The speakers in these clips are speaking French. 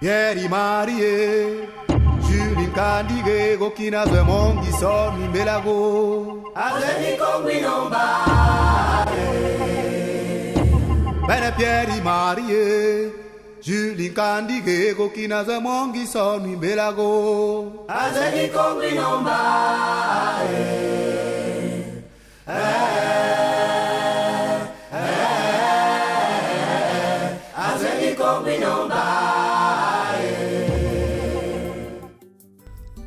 Pierre Marie, Julie Candigue, Gokina de Mongisor, Melago, Azeni Conguinomba, Bene Pierre Marie, Julie Candigue, Gokina de Mongisor, Melago, Azeni Conguinomba, Azeni Conguinomba.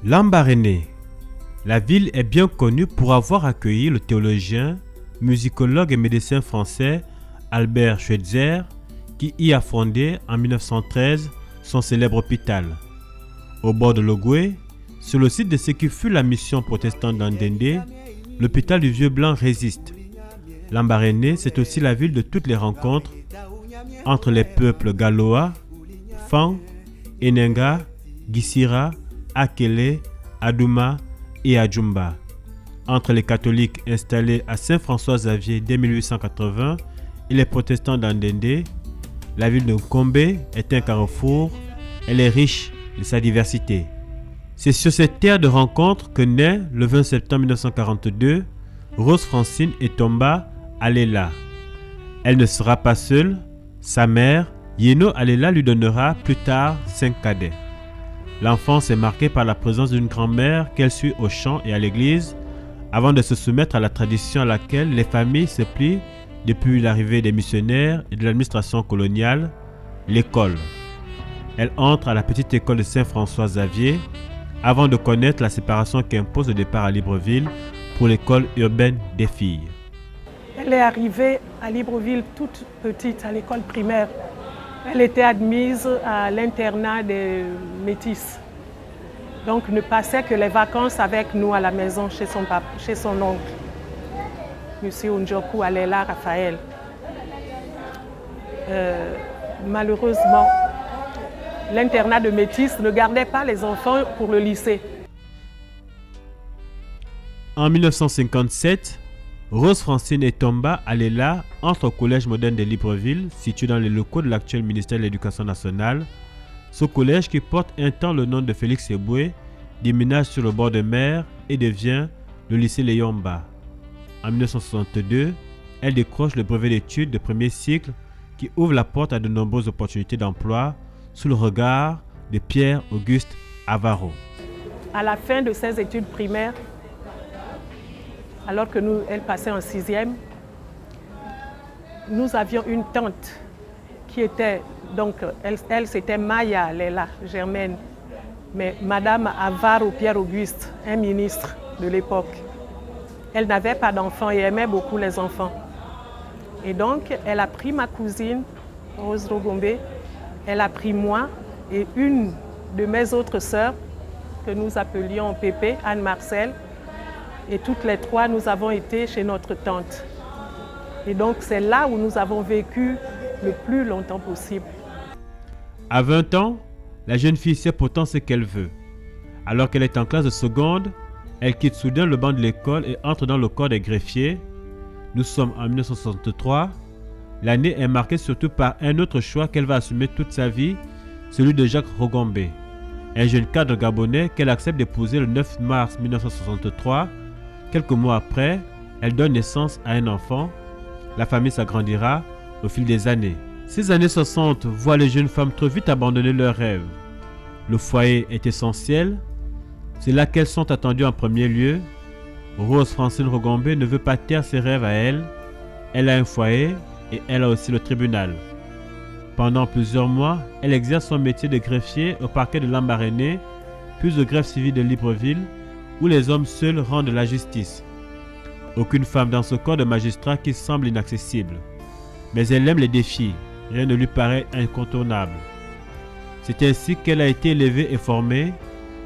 Lambaréné. La ville est bien connue pour avoir accueilli le théologien, musicologue et médecin français Albert Schweitzer, qui y a fondé en 1913 son célèbre hôpital. Au bord de l'Ogooué, sur le site de ce qui fut la mission protestante d'Andendé, l'hôpital du Vieux Blanc résiste. Lambaréné, c'est aussi la ville de toutes les rencontres entre les peuples Galoa, Fan, Enenga, Gisira, Akele, Adouma et Adjumba. Entre les catholiques installés à Saint-François-Xavier dès 1880 et les protestants d'Andendé, la ville de Nkombe est un carrefour. Elle est riche de sa diversité. C'est sur cette terre de rencontre que naît le 20 septembre 1942 Rose Francine Etomba Alela. Elle ne sera pas seule. Sa mère, Yeno Alela, lui donnera plus tard 5 cadets. L'enfance est marquée par la présence d'une grand-mère qu'elle suit au chant et à l'église avant de se soumettre à la tradition à laquelle les familles se plient depuis l'arrivée des missionnaires et de l'administration coloniale, l'école. Elle entre à la petite école de Saint-François-Xavier avant de connaître la séparation qu'impose le départ à Libreville pour l'école urbaine des filles. Elle est arrivée à Libreville toute petite, à l'école primaire. Elle était admise à l'internat des métis. Donc ne passait que les vacances avec nous à la maison chez son oncle, M. Unjoku Alela Raphaël. Malheureusement, l'internat de métis ne gardait pas les enfants pour le lycée. En 1957, Rose Francine Etomba Alela entre au collège moderne de Libreville, situé dans les locaux de l'actuel ministère de l'Éducation nationale. Ce collège, qui porte un temps le nom de Félix Eboué, déménage sur le bord de mer et devient le lycée Léomba. En 1962, elle décroche le brevet d'études de premier cycle qui ouvre la porte à de nombreuses opportunités d'emploi sous le regard de Pierre-Auguste Avaro. À la fin de ses études primaires, alors que elle passait en 6e, nous avions une tante qui était, donc, elle c'était Maya Lela Germaine, mais Madame Avaro Pierre-Auguste, un ministre de l'époque. Elle n'avait pas d'enfants et aimait beaucoup les enfants. Et donc, elle a pris ma cousine, Rose Rogombe, elle a pris moi et une de mes autres sœurs, que nous appelions Pépé, Anne-Marcel, et toutes les trois, nous avons été chez notre tante. Et donc, c'est là où nous avons vécu le plus longtemps possible. À 20 ans, la jeune fille sait pourtant ce qu'elle veut. Alors qu'elle est en classe de seconde, elle quitte soudain le banc de l'école et entre dans le corps des greffiers. Nous sommes en 1963. L'année est marquée surtout par un autre choix qu'elle va assumer toute sa vie, celui de Jacques Rogombe, un jeune cadre gabonais qu'elle accepte d'épouser le 9 mars 1963. Quelques mois après, elle donne naissance à un enfant. La famille s'agrandira au fil des années. Ces années 60 voient les jeunes femmes trop vite abandonner leurs rêves. Le foyer est essentiel. C'est là qu'elles sont attendues en premier lieu. Rose Francine Rogombe ne veut pas taire ses rêves à elle. Elle a un foyer et elle a aussi le tribunal. Pendant plusieurs mois, elle exerce son métier de greffier au parquet de Lambaréné, puis au greffe civil de Libreville, où les hommes seuls rendent la justice. Aucune femme dans ce corps de magistrat qui semble inaccessible. Mais elle aime les défis, rien ne lui paraît incontournable. C'est ainsi qu'elle a été élevée et formée.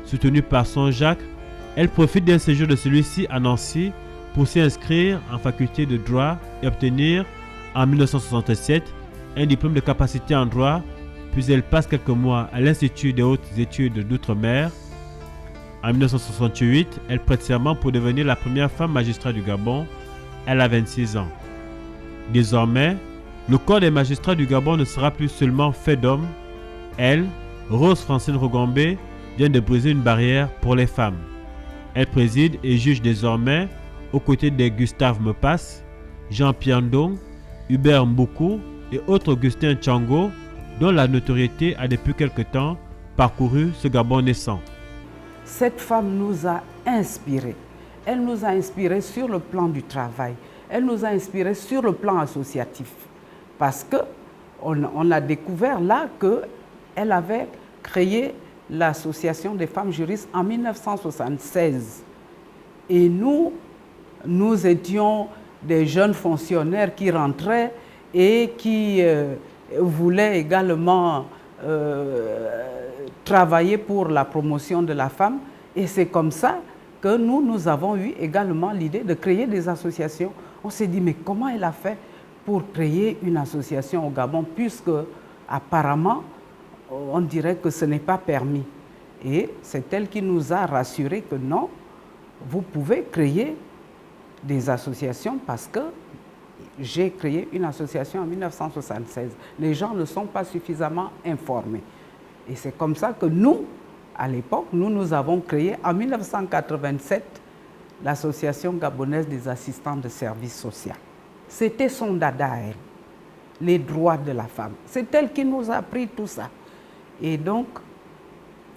Soutenue par son Jacques, elle profite d'un séjour de celui-ci à Nancy pour s'y inscrire en faculté de droit et obtenir en 1967 un diplôme de capacité en droit, puis elle passe quelques mois à l'Institut des hautes études d'outre-mer. En 1968, elle prête serment pour devenir la première femme magistrat du Gabon. Elle a 26 ans. Désormais, le corps des magistrats du Gabon ne sera plus seulement fait d'hommes. Elle, Rose Francine Rogombe vient de briser une barrière pour les femmes. Elle préside et juge désormais aux côtés de Gustave Mepas, Jean-Pierre Ndong, Hubert Mboukou et autres Augustin Tchango, dont la notoriété a depuis quelque temps parcouru ce Gabon naissant. Cette femme nous a inspirés. Elle nous a inspirés sur le plan du travail. Elle nous a inspirés sur le plan associatif. Parce qu'on a découvert là qu'elle avait créé l'Association des femmes juristes en 1976. Et nous étions des jeunes fonctionnaires qui rentraient et qui voulaient également travailler pour la promotion de la femme. Et c'est comme ça que nous avons eu également l'idée de créer des associations. On s'est dit, mais comment elle a fait pour créer une association au Gabon, puisque apparemment, on dirait que ce n'est pas permis. Et c'est elle qui nous a rassuré que non, vous pouvez créer des associations parce que j'ai créé une association en 1976. Les gens ne sont pas suffisamment informés. Et c'est comme ça que nous, à l'époque, nous avons créé en 1987 l'Association gabonaise des assistants de services sociaux. C'était son dada à elle, les droits de la femme. C'est elle qui nous a appris tout ça. Et donc,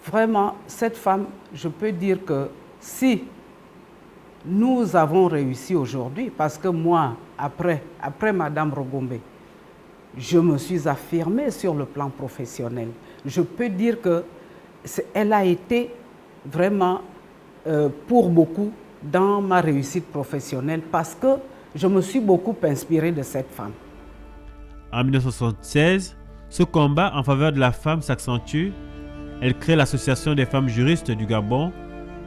vraiment, cette femme, je peux dire que si nous avons réussi aujourd'hui, parce que moi, après Madame Rogombe, je me suis affirmée sur le plan professionnel. Je peux dire qu'elle a été vraiment, pour beaucoup, dans ma réussite professionnelle, parce que je me suis beaucoup inspirée de cette femme. En 1976, ce combat en faveur de la femme s'accentue. Elle crée l'Association des femmes juristes du Gabon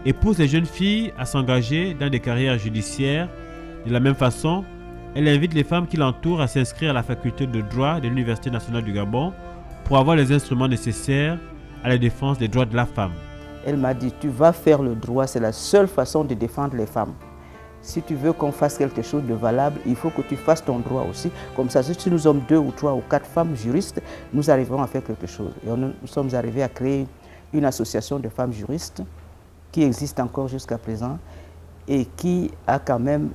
et pousse les jeunes filles à s'engager dans des carrières judiciaires. De la même façon, elle invite les femmes qui l'entourent à s'inscrire à la faculté de droit de l'Université nationale du Gabon pour avoir les instruments nécessaires à la défense des droits de la femme. Elle m'a dit, tu vas faire le droit, c'est la seule façon de défendre les femmes. Si tu veux qu'on fasse quelque chose de valable, il faut que tu fasses ton droit aussi. Comme ça, si nous sommes 2 ou 3 ou 4 femmes juristes, nous arriverons à faire quelque chose. Et nous sommes arrivés à créer une association de femmes juristes qui existe encore jusqu'à présent et qui a quand même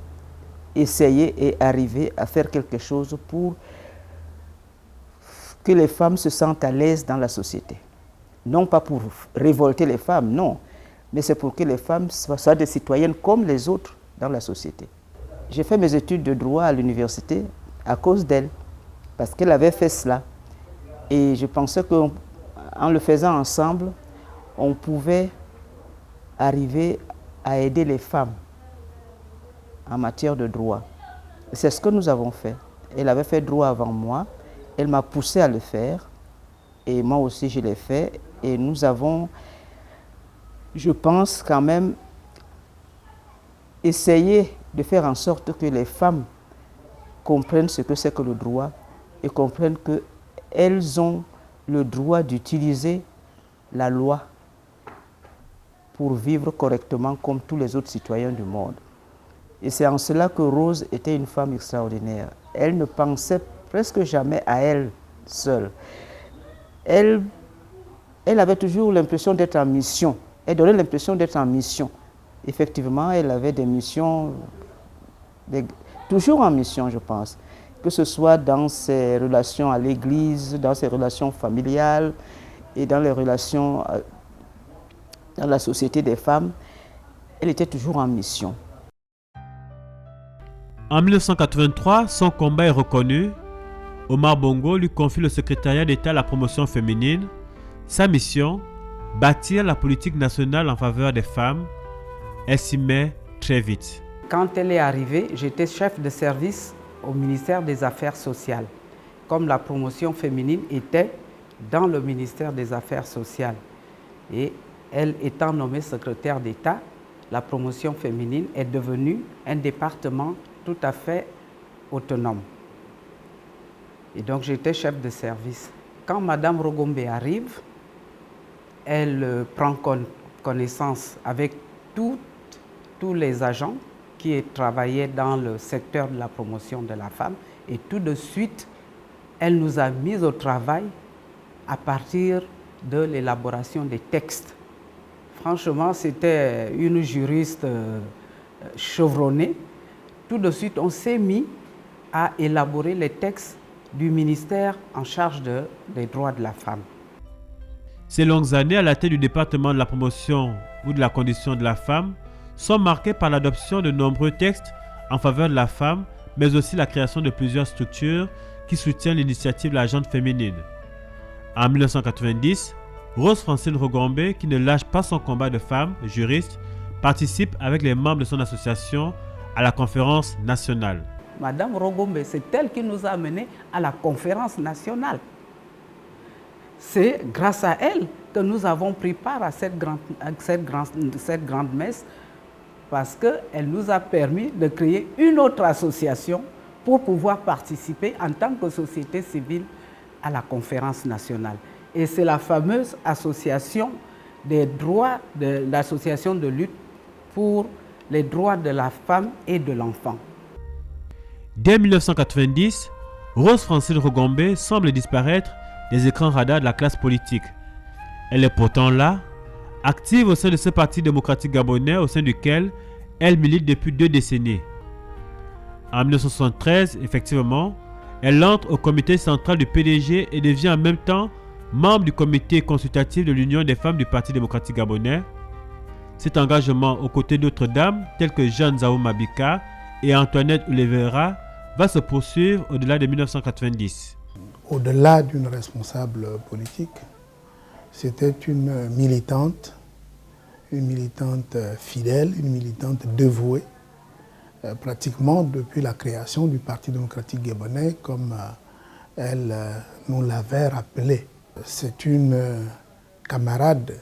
essayé et arrivé à faire quelque chose pour que les femmes se sentent à l'aise dans la société. Non pas pour révolter les femmes, non, mais c'est pour que les femmes soient des citoyennes comme les autres dans la société. J'ai fait mes études de droit à l'université à cause d'elle, parce qu'elle avait fait cela. Et je pensais qu'en le faisant ensemble, on pouvait arriver à aider les femmes en matière de droit. C'est ce que nous avons fait. Elle avait fait droit avant moi, elle m'a poussé à le faire, et moi aussi je l'ai fait. Et nous avons, je pense quand même, essayé de faire en sorte que les femmes comprennent ce que c'est que le droit et comprennent qu'elles ont le droit d'utiliser la loi pour vivre correctement comme tous les autres citoyens du monde. Et c'est en cela que Rose était une femme extraordinaire. Elle ne pensait presque jamais à elle seule. Elle avait toujours l'impression d'être en mission. Elle donnait l'impression d'être en mission. Effectivement, elle avait des missions, toujours en mission, je pense, que ce soit dans ses relations à l'église, dans ses relations familiales et dans les relations dans la société des femmes. Elle était toujours en mission. En 1983, son combat est reconnu. Omar Bongo lui confie le secrétariat d'État à la promotion féminine. Sa mission, bâtir la politique nationale en faveur des femmes. Elle s'y met très vite. Quand elle est arrivée, j'étais chef de service au ministère des Affaires sociales, comme la promotion féminine était dans le ministère des Affaires sociales. Et elle étant nommée secrétaire d'État, la promotion féminine est devenue un département tout à fait autonome. Et donc j'étais chef de service. Quand Madame Rogombe arrive, elle prend connaissance avec tous les agents qui travaillaient dans le secteur de la promotion de la femme et tout de suite, elle nous a mis au travail à partir de l'élaboration des textes. Franchement, c'était une juriste chevronnée. Tout de suite, on s'est mis à élaborer les textes du ministère en charge des droits de la femme. Ces longues années à la tête du département de la promotion ou de la condition de la femme sont marquées par l'adoption de nombreux textes en faveur de la femme, mais aussi la création de plusieurs structures qui soutiennent l'initiative de la gente féminine. En 1990, Rose Francine Rogombe, qui ne lâche pas son combat de femme juriste, participe avec les membres de son association à la conférence nationale. Madame Rogombe, c'est elle qui nous a amenés à la conférence nationale. C'est grâce à elle que nous avons pris part à cette grande messe, parce qu'elle nous a permis de créer une autre association pour pouvoir participer en tant que société civile à la conférence nationale. Et c'est la fameuse association des droits, l'association de lutte pour les droits de la femme et de l'enfant. Dès 1990, Rose Francine Rogombe semble disparaître des écrans radars de la classe politique. Elle est pourtant là, active au sein de ce parti démocratique gabonais au sein duquel elle milite depuis 2 décennies. En 1973, effectivement, elle entre au comité central du PDG et devient en même temps membre du comité consultatif de l'Union des femmes du Parti démocratique gabonais. Cet engagement aux côtés d'autres dames telles que Jeanne Zao Mabika et Antoinette Oliveira va se poursuivre au-delà de 1990. Au-delà d'une responsable politique, c'était une militante fidèle, une militante dévouée, pratiquement depuis la création du Parti démocratique gabonais, comme elle nous l'avait rappelé. C'est une camarade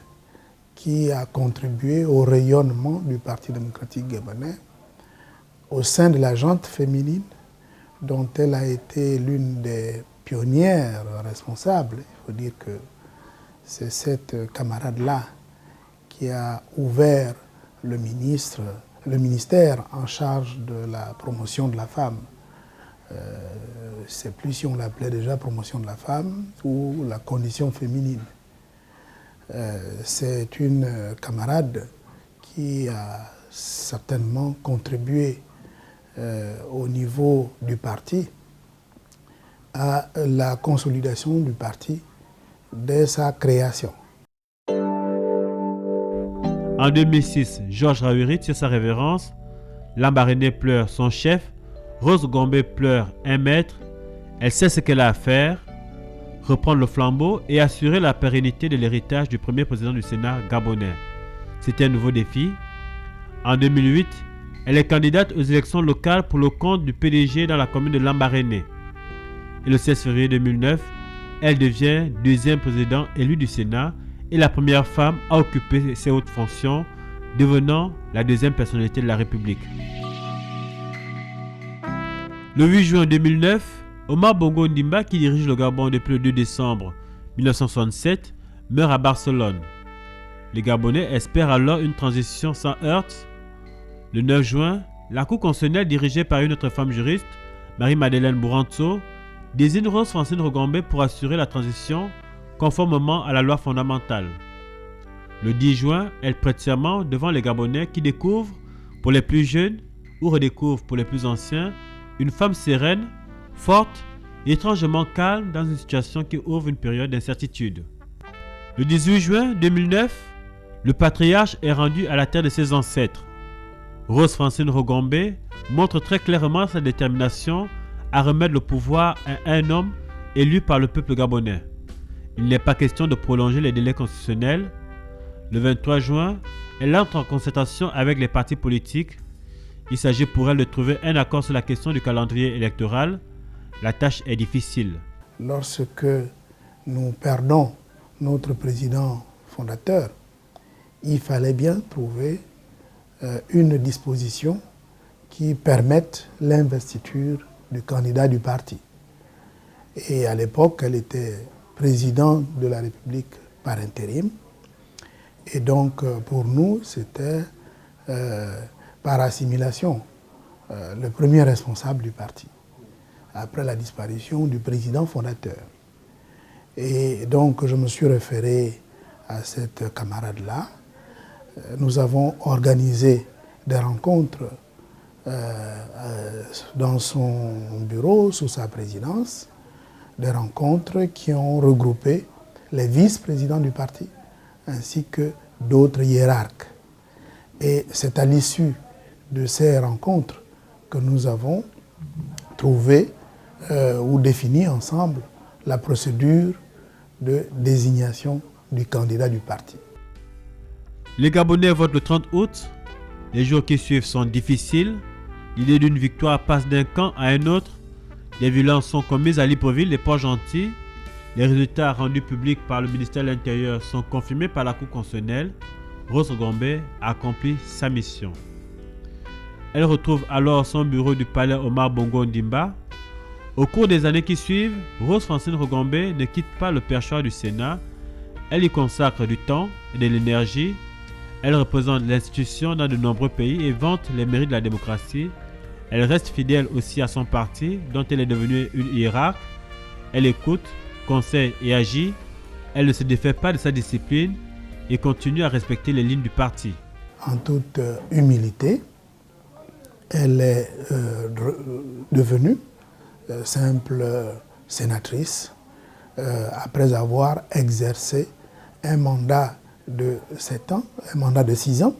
qui a contribué au rayonnement du Parti démocratique gabonais au sein de la gente féminine, dont elle a été l'une des pionnières responsables. Il faut dire que c'est cette camarade-là qui a ouvert le ministère en charge de la promotion de la femme. Je ne sais plus si on l'appelait déjà promotion de la femme ou la condition féminine. C'est une camarade qui a certainement contribué au niveau du parti à la consolidation du parti dès sa création. En 2006, Georges Rawiri tire sa révérence, Lambaréné pleure son chef, Rose Gombe pleure un maître, elle sait ce qu'elle a à faire, reprendre le flambeau et assurer la pérennité de l'héritage du premier président du Sénat gabonais. C'était un nouveau défi. En 2008, elle est candidate aux élections locales pour le compte du PDG dans la commune de Lambaréné. Et le 16 février 2009, elle devient deuxième président élu du Sénat et la première femme à occuper ces hautes fonctions, devenant la deuxième personnalité de la République. Le 8 juin 2009, Omar Bongo Ondimba, qui dirige le Gabon depuis le 2 décembre 1967, meurt à Barcelone. Les Gabonais espèrent alors une transition sans heurts. Le 9 juin, la Cour constitutionnelle dirigée par une autre femme juriste, Marie-Madeleine Bouranto, désigne Rose Francine Rogombe pour assurer la transition conformément à la loi fondamentale. Le 10 juin, elle prête serment devant les Gabonais qui découvrent, pour les plus jeunes ou redécouvrent pour les plus anciens, une femme sereine, forte et étrangement calme dans une situation qui ouvre une période d'incertitude. Le 18 juin 2009, le patriarche est rendu à la terre de ses ancêtres. Rose Francine Rogombe montre très clairement sa détermination à remettre le pouvoir à un homme élu par le peuple gabonais. Il n'est pas question de prolonger les délais constitutionnels. Le 23 juin, elle entre en concertation avec les partis politiques. Il s'agit pour elle de trouver un accord sur la question du calendrier électoral. La tâche est difficile. Lorsque nous perdons notre président fondateur, il fallait bien trouver une disposition qui permette l'investiture du candidat du parti. Et à l'époque, elle était présidente de la République par intérim. Et donc, pour nous, c'était par assimilation le premier responsable du parti, après la disparition du président fondateur. Et donc, je me suis référé à cette camarade-là. Nous avons organisé des rencontres dans son bureau, sous sa présidence, des rencontres qui ont regroupé les vice-présidents du parti, ainsi que d'autres hiérarques. Et c'est à l'issue de ces rencontres que nous avons trouvé ou défini ensemble la procédure de désignation du candidat du parti. Les Gabonais votent le 30 août. Les jours qui suivent sont difficiles. L'idée d'une victoire passe d'un camp à un autre. Des violences sont commises à Libreville et Port-Gentil. Les résultats rendus publics par le ministère de l'Intérieur sont confirmés par la Cour constitutionnelle. Rose Gombe a accompli sa mission. Elle retrouve alors son bureau du palais Omar Bongo Ndimba. Au cours des années qui suivent, Rose Francine Rogombe ne quitte pas le perchoir du Sénat. Elle y consacre du temps et de l'énergie. Elle représente l'institution dans de nombreux pays et vante les mérites de la démocratie. Elle reste fidèle aussi à son parti, dont elle est devenue une hiérarque. Elle écoute, conseille et agit. Elle ne se défait pas de sa discipline et continue à respecter les lignes du parti. En toute humilité, elle est devenue simple sénatrice après avoir exercé un mandat de 7 ans, un mandat de 6 ans,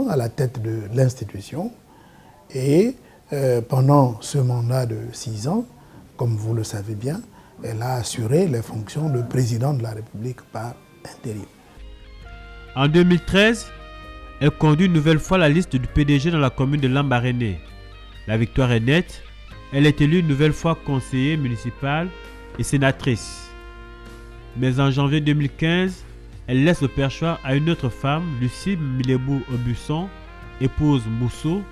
à la tête de l'institution. Et pendant ce mandat de 6 ans, comme vous le savez bien, elle a assuré les fonctions de président de la République par intérim. En 2013, elle conduit une nouvelle fois la liste du PDG dans la commune de Lambaréné. La victoire est nette. Elle est élue une nouvelle fois conseillère municipale et sénatrice. Mais en janvier 2015, elle laisse le perchoir à une autre femme, Lucie Milebou Aubusson, épouse Moussou,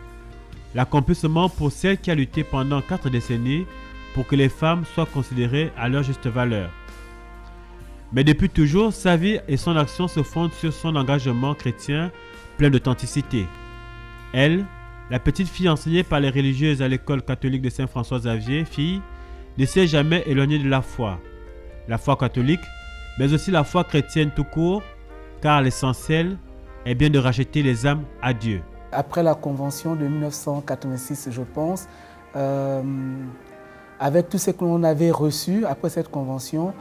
l'accomplissement pour celle qui a lutté pendant 4 décennies pour que les femmes soient considérées à leur juste valeur. Mais depuis toujours, sa vie et son action se fondent sur son engagement chrétien plein d'authenticité. Elle, la petite fille enseignée par les religieuses à l'école catholique de Saint-François-Xavier, ne s'est jamais éloignée de la foi catholique, mais aussi la foi chrétienne tout court, car l'essentiel est bien de racheter les âmes à Dieu. Après la convention de 1986, je pense, avec tout ce que l'on avait reçu après cette convention,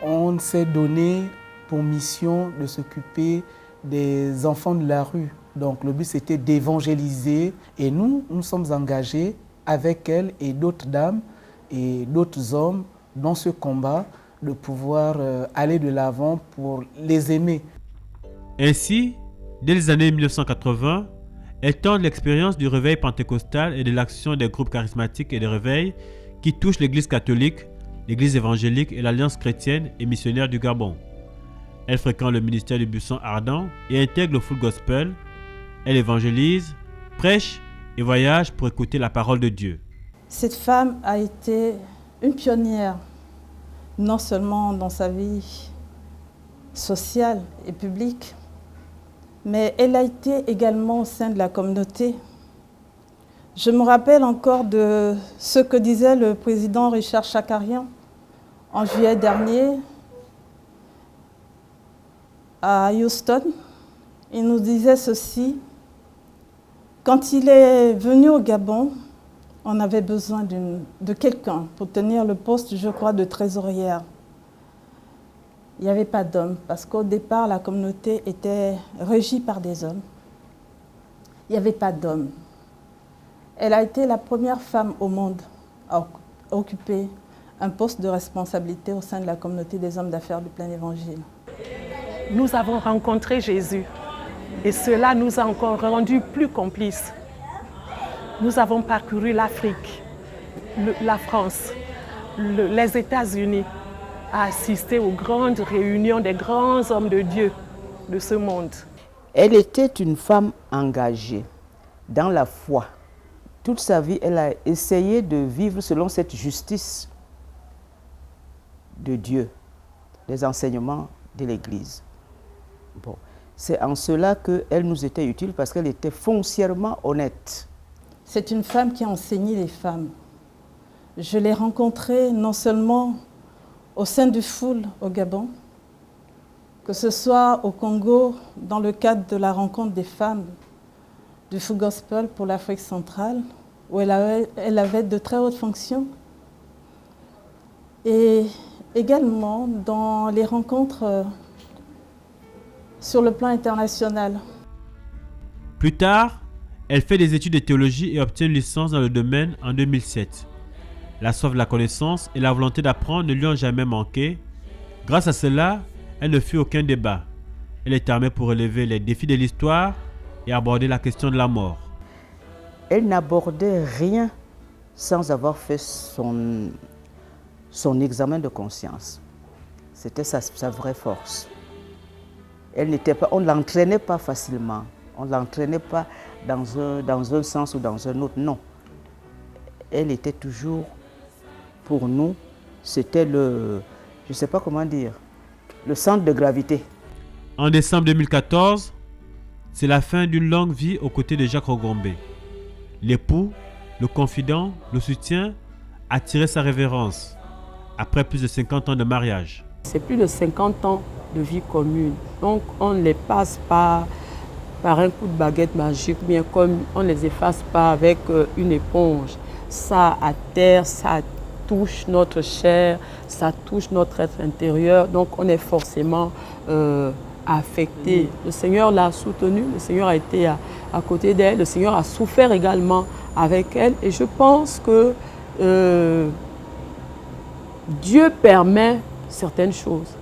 on s'est donné pour mission de s'occuper des enfants de la rue. Donc le but c'était d'évangéliser et nous sommes engagés avec elle et d'autres dames et d'autres hommes dans ce combat de pouvoir aller de l'avant pour les aimer. Ainsi, dès les années 1980, elle tente l'expérience du réveil pentecostal et de l'action des groupes charismatiques et de réveil qui touchent l'Église catholique, l'Église évangélique et l'Alliance chrétienne et missionnaire du Gabon. Elle fréquente le ministère du Buisson Ardent et intègre le Full Gospel. Elle évangélise, prêche et voyage pour écouter la parole de Dieu. Cette femme a été une pionnière, non seulement dans sa vie sociale et publique, mais elle a été également au sein de la communauté. Je me rappelle encore de ce que disait le président Richard Chakarian en juillet dernier à Houston. Il nous disait ceci: quand il est venu au Gabon, on avait besoin de quelqu'un pour tenir le poste, je crois, de trésorière. Il n'y avait pas d'hommes, parce qu'au départ, la communauté était régie par des hommes. Il n'y avait pas d'hommes. Elle a été la première femme au monde à occuper un poste de responsabilité au sein de la communauté des hommes d'affaires du plein évangile. Nous avons rencontré Jésus et cela nous a encore rendus plus complices. Nous avons parcouru l'Afrique, la France, les États-Unis, à assister aux grandes réunions des grands hommes de Dieu de ce monde. Elle était une femme engagée dans la foi. Toute sa vie, elle a essayé de vivre selon cette justice de Dieu, les enseignements de l'Église. Bon, c'est en cela qu'elle nous était utile parce qu'elle était foncièrement honnête. C'est une femme qui a enseigné les femmes. Je l'ai rencontrée non seulement au sein du Foul au Gabon, que ce soit au Congo dans le cadre de la rencontre des femmes du Foul Gospel pour l'Afrique centrale, où elle avait de très hautes fonctions, et également dans les rencontres sur le plan international. Plus tard, elle fait des études de théologie et obtient une licence dans le domaine en 2007. La soif de la connaissance et la volonté d'apprendre ne lui ont jamais manqué. Grâce à cela, elle ne fuit aucun débat. Elle est armée pour relever les défis de l'histoire et aborder la question de la mort. Elle n'abordait rien sans avoir fait son examen de conscience. C'était sa vraie force. On ne l'entraînait pas facilement. On ne l'entraînait pas dans un sens ou dans un autre. Non. Elle était toujours, pour nous, c'était je ne sais pas comment dire, le centre de gravité. En décembre 2014, c'est la fin d'une longue vie aux côtés de Jacques Rogombe. L'époux, le confident, le soutien, attirait sa révérence après plus de 50 ans de mariage. C'est plus de 50 ans de vie commune. Donc on ne les passe pas par un coup de baguette magique, bien comme on ne les efface pas avec une éponge. Ça atterre, ça touche notre chair, ça touche notre être intérieur. Donc on est forcément affecté. Le Seigneur l'a soutenue, le Seigneur a été à côté d'elle, le Seigneur a souffert également avec elle. Et je pense que Dieu permet certaines choses.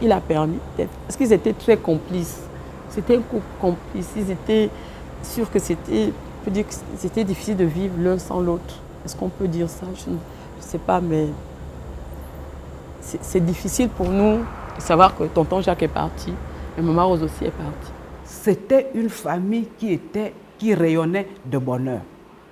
Il a permis, parce qu'ils étaient très complices. C'était un couple complice. Ils étaient sûrs que c'était difficile de vivre l'un sans l'autre. Est-ce qu'on peut dire ça? Je ne sais pas, mais c'est difficile pour nous de savoir que tonton Jacques est parti et maman Rose aussi est partie. C'était une famille qui rayonnait de bonheur.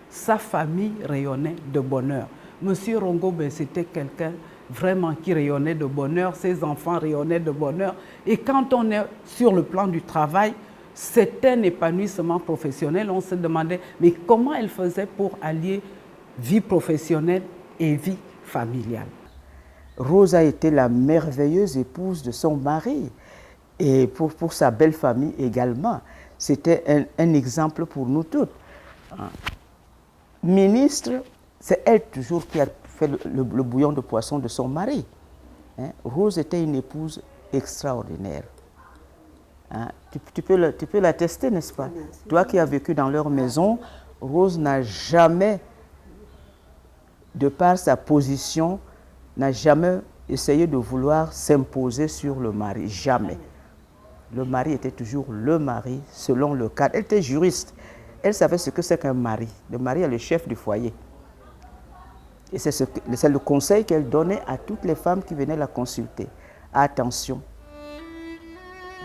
Sa famille rayonnait de bonheur. Monsieur Rongo, c'était quelqu'un vraiment qui rayonnait de bonheur, ses enfants rayonnaient de bonheur. Et quand on est sur le plan du travail, c'était un épanouissement professionnel. On se demandait, mais comment elle faisait pour allier vie professionnelle et vie familiale? Rose a été la merveilleuse épouse de son mari et pour sa belle famille également. C'était un exemple pour nous toutes. Ministre, c'est elle toujours qui a fait le bouillon de poisson de son mari. Rose était une épouse extraordinaire. Tu peux l'attester, n'est-ce pas? Toi qui as vécu dans leur maison, Rose n'a jamais, de par sa position, n'a jamais essayé de vouloir s'imposer sur le mari. Jamais. Le mari était toujours le mari, selon le cadre. Elle était juriste. Elle savait ce que c'est qu'un mari. Le mari est le chef du foyer. Et c'est le conseil qu'elle donnait à toutes les femmes qui venaient la consulter. Attention,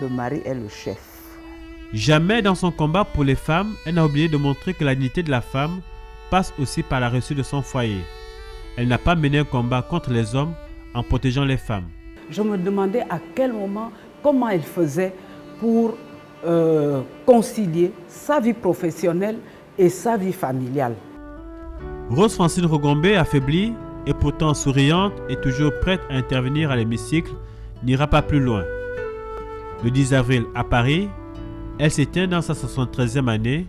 le mari est le chef. Jamais dans son combat pour les femmes, elle n'a oublié de montrer que la dignité de la femme passe aussi par la réussite de son foyer. Elle n'a pas mené un combat contre les hommes en protégeant les femmes. Je me demandais à quel moment, comment elle faisait pour concilier sa vie professionnelle et sa vie familiale. Rose Francine Rogombe, affaiblie et pourtant souriante et toujours prête à intervenir à l'hémicycle, n'ira pas plus loin. Le 10 avril à Paris, elle s'éteint dans sa 73e année.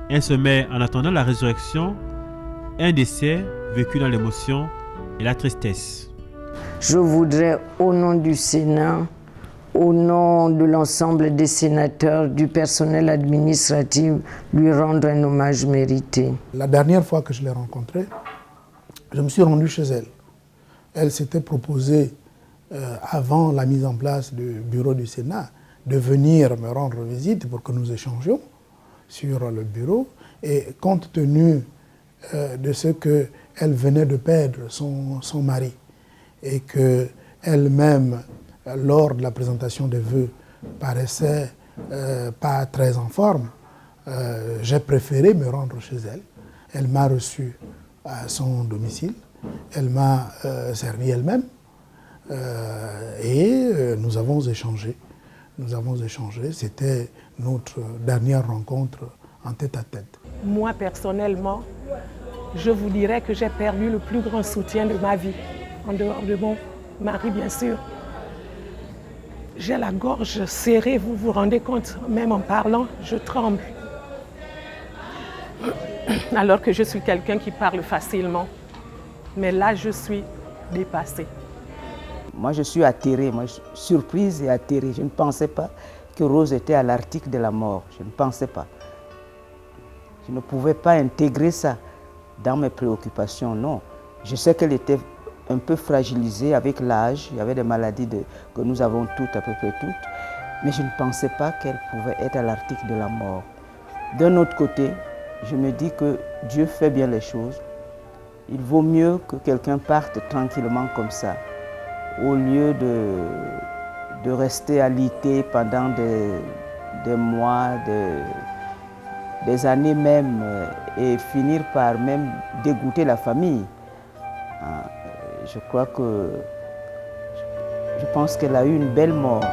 Elle se met, en attendant la résurrection, un décès vécu dans l'émotion et la tristesse. Je voudrais, au nom du Sénat, au nom de l'ensemble des sénateurs, du personnel administratif, lui rendre un hommage mérité. La dernière fois que je l'ai rencontrée, je me suis rendu chez elle. Elle s'était proposée, avant la mise en place du bureau du Sénat, de venir me rendre visite pour que nous échangions sur le bureau. Et compte tenu de ce qu'elle venait de perdre son mari et qu'elle-même, lors de la présentation des vœux, paraissait pas très en forme, j'ai préféré me rendre chez elle. Elle m'a reçu à son domicile, elle m'a servi elle-même et nous avons échangé. C'était notre dernière rencontre en tête-à-tête. Moi, personnellement, je vous dirais que j'ai perdu le plus grand soutien de ma vie, en dehors de mari bien sûr. J'ai la gorge serrée, vous vous rendez compte, même en parlant, je tremble. Alors que je suis quelqu'un qui parle facilement. Mais là, je suis dépassée. Moi, je suis atterrée, surprise et atterrée. Je ne pensais pas que Rose était à l'article de la mort. Je ne pensais pas. Je ne pouvais pas intégrer ça dans mes préoccupations, non. Je sais qu'elle était un peu fragilisée avec l'âge. Il y avait des maladies que nous avons toutes, à peu près toutes. Mais je ne pensais pas qu'elle pouvait être à l'article de la mort. D'un autre côté, je me dis que Dieu fait bien les choses. Il vaut mieux que quelqu'un parte tranquillement comme ça, au lieu de rester alité pendant des mois, des années même, et finir par même dégoûter la famille. Je crois que je pense qu'elle a eu une belle mort.